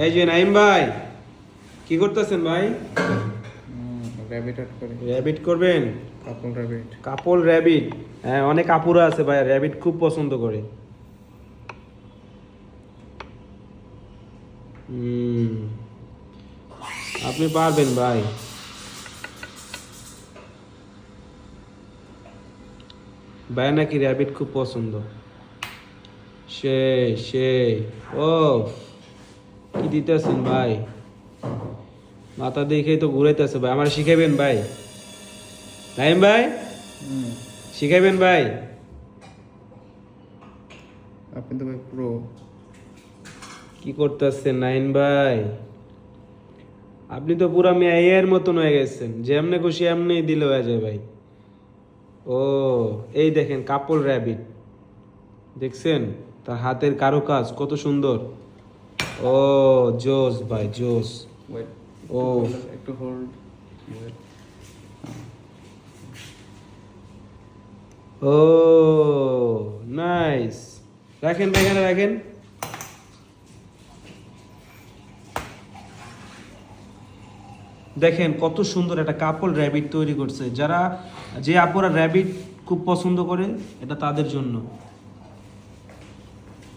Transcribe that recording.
এই যে নাইম ভাই, কি করতেছেন ভাই? র্যাবিট আর্ট করি। র্যাবিট করবেন? কাপল র্যাবিট। কাপল র্যাবিট, হ্যাঁ অনেক আপুরা আছে ভাই র্যাবিট খুব পছন্দ করে। হুম, আপনি পারবেন ভাই। ভাই নাকি র্যাবিট খুব পছন্দ। সেই সেই, ও কি দিতেছেন ভাই, মাথা দেখেই তো ঘুরাইতেছে ভাই। আমার শিখাইবেন ভাই? নাইম ভাই শিখাইবেন ভাই? আপনি তো ভাই প্রো। কি করতেছেন নাইন ভাই? আপনি তো পুরা মেয়ের মতন হয়ে গেছেন, যেমনে খুশি এমনি দিলে হয়ে যায় ভাই। ও এই দেখেন কাপল র্যাবিট, দেখছেন তার হাতের কারুকাজ কত সুন্দর। ও জোস ভাই জোস। ওয়েট, ও একটু হোল্ড। ওয়েট। ও নাইস, রাখেন ভাই এখানে রাখেন। দেখেন কত সুন্দর একটা কাপল র্যাবিট তৈরি করছে। যারা, যে আপুরা র্যাবিট খুব পছন্দ করে, এটা তাদের জন্য।